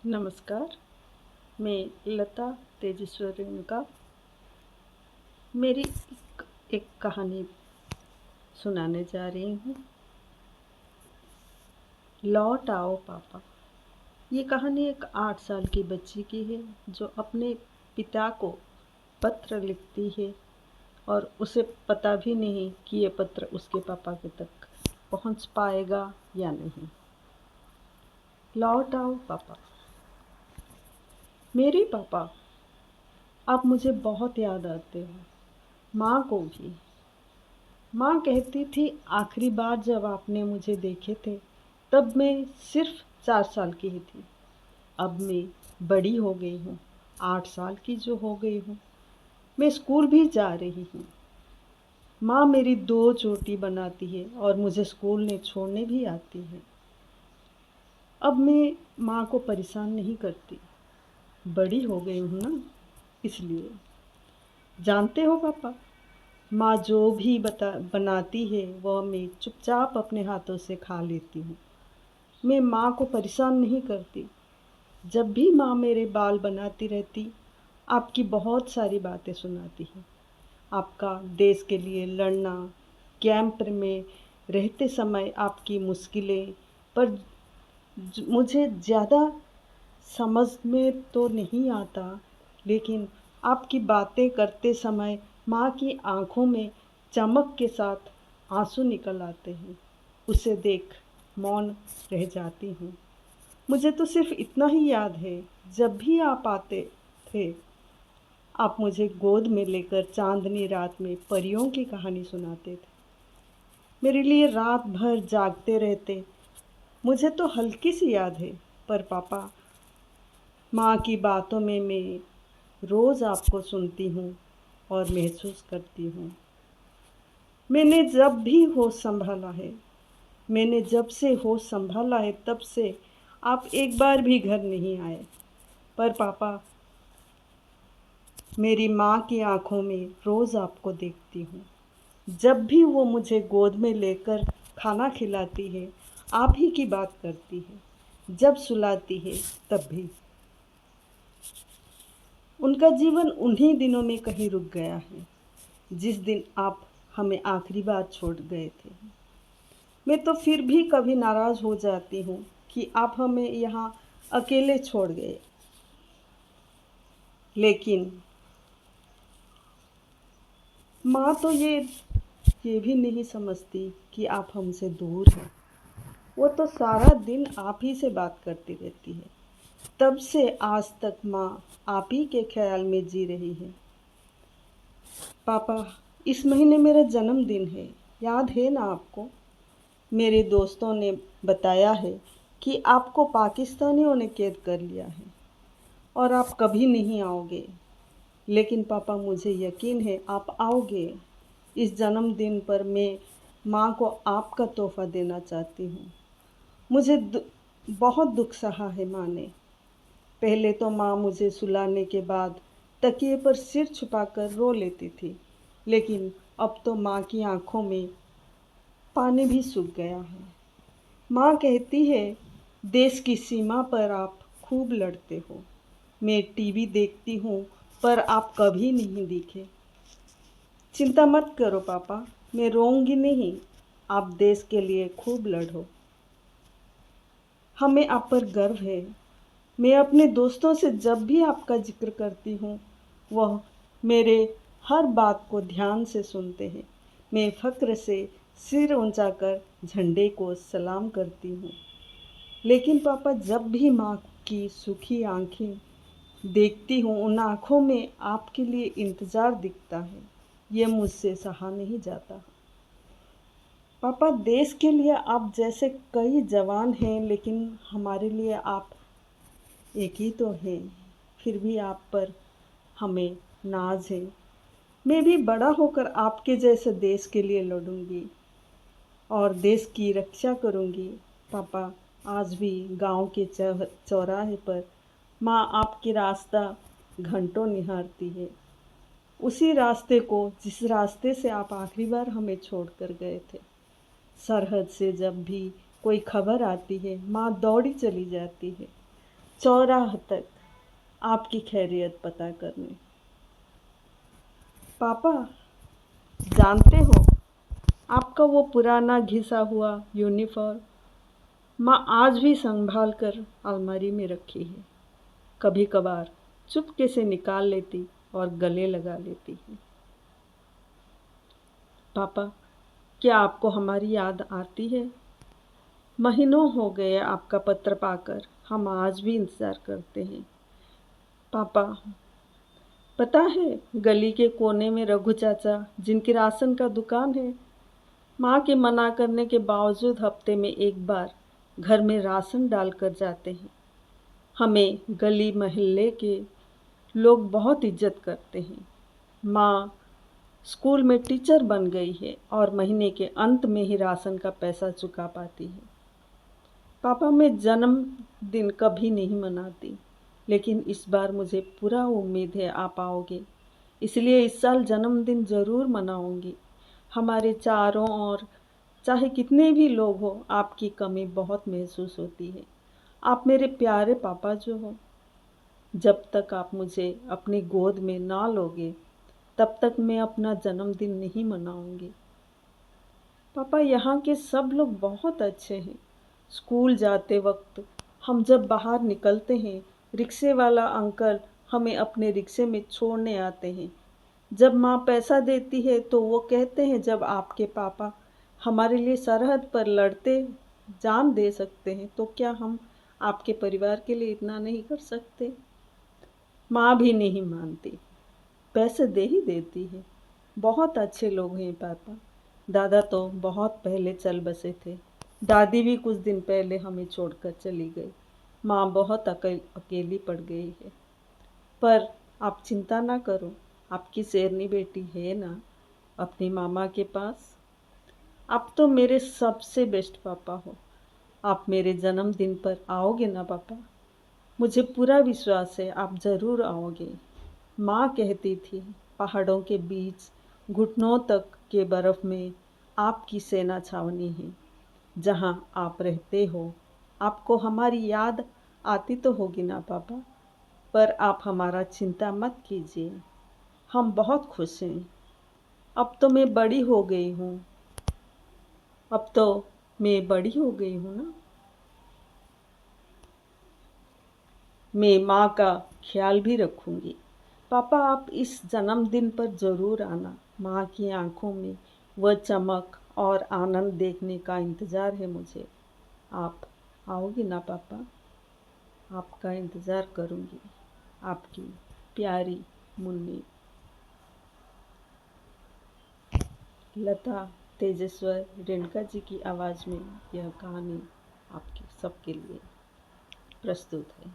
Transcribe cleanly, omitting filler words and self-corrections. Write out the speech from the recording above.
नमस्कार। मैं लता तेजेश्वर रेणुका मेरी एक कहानी सुनाने जा रही हूँ। लौट आओ पापा। ये कहानी एक 8 साल की बच्ची की है जो अपने पिता को पत्र लिखती है और उसे पता भी नहीं कि ये पत्र उसके पापा के तक पहुँच पाएगा या नहीं। लौट आओ पापा। मेरे पापा, आप मुझे बहुत याद आते हो। माँ को भी। माँ कहती थी आखिरी बार जब आपने मुझे देखे थे तब मैं सिर्फ 4 साल की ही थी। अब मैं बड़ी हो गई हूँ, 8 साल की जो हो गई हूँ। मैं स्कूल भी जा रही हूँ। माँ मेरी 2 चोटी बनाती है और मुझे स्कूल में छोड़ने भी आती है। अब मैं माँ को परेशान नहीं करती। बड़ी हो गई हूँ ना, इसलिए। जानते हो पापा, माँ जो भी बनाती है वह मैं चुपचाप अपने हाथों से खा लेती हूँ। मैं माँ को परेशान नहीं करती। जब भी माँ मेरे बाल बनाती रहती, आपकी बहुत सारी बातें सुनाती है। आपका देश के लिए लड़ना, कैंप में रहते समय आपकी मुश्किलें, पर मुझे ज़्यादा समझ में तो नहीं आता, लेकिन आपकी बातें करते समय माँ की आँखों में चमक के साथ आंसू निकल आते हैं। उसे देख मौन रह जाती हूँ। मुझे तो सिर्फ इतना ही याद है, जब भी आप आते थे, आप मुझे गोद में लेकर चांदनी रात में परियों की कहानी सुनाते थे। मेरे लिए रात भर जागते रहते। मुझे तो हल्की सी याद है, पर पापा, माँ की बातों में मैं रोज़ आपको सुनती हूँ और महसूस करती हूँ। मैंने जब भी होश संभाला है मैंने जब से होश संभाला है तब से आप एक बार भी घर नहीं आए। पर पापा, मेरी माँ की आँखों में रोज़ आपको देखती हूँ। जब भी वो मुझे गोद में लेकर खाना खिलाती है, आप ही की बात करती है। जब सुलाती है तब भी। उनका जीवन उन्हीं दिनों में कहीं रुक गया है, जिस दिन आप हमें आखिरी बार छोड़ गए थे। मैं तो फिर भी कभी नाराज़ हो जाती हूँ कि आप हमें यहाँ अकेले छोड़ गए। लेकिन माँ तो ये भी नहीं समझती कि आप हमसे दूर हैं। वो तो सारा दिन आप ही से बात करती रहती है। तब से आज तक माँ आप ही के ख्याल में जी रही है। पापा, इस महीने मेरा जन्मदिन है, याद है ना आपको? मेरे दोस्तों ने बताया है कि आपको पाकिस्तानियों ने कैद कर लिया है और आप कभी नहीं आओगे। लेकिन पापा, मुझे यकीन है आप आओगे। इस जन्मदिन पर मैं माँ को आपका तोहफ़ा देना चाहती हूँ। मुझे बहुत दुख सहा है माँ ने। पहले तो माँ मुझे सुलाने के बाद तकिए पर सिर छुपाकर रो लेती थी, लेकिन अब तो माँ की आँखों में पानी भी सूख गया है। माँ कहती है, देश की सीमा पर आप खूब लड़ते हो। मैं टीवी देखती हूँ, पर आप कभी नहीं दिखे। चिंता मत करो पापा, मैं रोऊंगी नहीं। आप देश के लिए खूब लड़ो। हमें आप पर गर्व है। मैं अपने दोस्तों से जब भी आपका जिक्र करती हूँ, वह मेरे हर बात को ध्यान से सुनते हैं। मैं फ़ख्र से सिर ऊंचा कर झंडे को सलाम करती हूँ। लेकिन पापा, जब भी माँ की सूखी आँखें देखती हूँ, उन आँखों में आपके लिए इंतज़ार दिखता है। ये मुझसे सहा नहीं जाता। पापा, देश के लिए आप जैसे कई जवान हैं, लेकिन हमारे लिए आप एक ही तो हैं। फिर भी आप पर हमें नाज है। मैं भी बड़ा होकर आपके जैसे देश के लिए लड़ूंगी और देश की रक्षा करूंगी। पापा, आज भी गांव के चौराहे पर माँ आपकी रास्ता घंटों निहारती है। उसी रास्ते को जिस रास्ते से आप आखिरी बार हमें छोड़कर गए थे। सरहद से जब भी कोई खबर आती है, माँ दौड़ी चली जाती है। चौराह तक आपकी खैरियत पता करने। पापा, जानते हो, आपका वो पुराना घिसा हुआ यूनिफॉर्म माँ आज भी संभाल कर अलमारी में रखी है। कभी कभार चुपके से निकाल लेती और गले लगा लेती है। पापा, क्या आपको हमारी याद आती है? महीनों हो गए आपका पत्र पाकर, हम आज भी इंतज़ार करते हैं। पापा, पता है गली के कोने में रघु चाचा जिनकी राशन का दुकान है, माँ के मना करने के बावजूद हफ्ते में एक बार घर में राशन डाल कर जाते हैं। हमें गली मोहल्ले के लोग बहुत इज्जत करते हैं। माँ स्कूल में टीचर बन गई है और महीने के अंत में ही राशन का पैसा चुका पाती है। पापा, मैं जन्मदिन कभी नहीं मनाती, लेकिन इस बार मुझे पूरा उम्मीद है आप आओगे, इसलिए इस साल जन्मदिन ज़रूर मनाऊंगी। हमारे चारों ओर चाहे कितने भी लोग हो, आपकी कमी बहुत महसूस होती है। आप मेरे प्यारे पापा जो हो। जब तक आप मुझे अपनी गोद में ना लोगे, तब तक मैं अपना जन्मदिन नहीं मनाऊंगी। पापा, यहाँ के सब लोग बहुत अच्छे हैं। स्कूल जाते वक्त हम जब बाहर निकलते हैं, रिक्शे वाला अंकल हमें अपने रिक्शे में छोड़ने आते हैं। जब माँ पैसा देती है तो वो कहते हैं जब आपके पापा हमारे लिए सरहद पर लड़ते जान दे सकते हैं, तो क्या हम आपके परिवार के लिए इतना नहीं कर सकते? माँ भी नहीं मानती, पैसे दे ही देती है। बहुत अच्छे लोग हैं पापा। दादा तो बहुत पहले चल बसे थे। दादी भी कुछ दिन पहले हमें छोड़कर चली गई। माँ बहुत अकेली पड़ गई है। पर आप चिंता ना करो, आपकी शेरनी बेटी है ना अपनी मामा के पास। आप तो मेरे सबसे बेस्ट पापा हो। आप मेरे जन्मदिन पर आओगे ना पापा? मुझे पूरा विश्वास है आप ज़रूर आओगे। माँ कहती थी पहाड़ों के बीच घुटनों तक के बर्फ़ में आपकी सेना छावनी है। जहाँ आप रहते हो, आपको हमारी याद आती तो होगी ना पापा? पर आप हमारा चिंता मत कीजिए, हम बहुत खुश हैं। अब तो मैं बड़ी हो गई हूँ। अब तो मैं बड़ी हो गई हूँ ना। मैं माँ का ख्याल भी रखूँगी। पापा, आप इस जन्मदिन पर ज़रूर आना। माँ की आंखों में वह चमक और आनंद देखने का इंतज़ार है मुझे। आप आओगी ना पापा? आपका इंतज़ार करूँगी। आपकी प्यारी मुन्नी। लता तेजेश्वर रेणुका जी की आवाज़ में यह कहानी आपके सबके लिए प्रस्तुत है।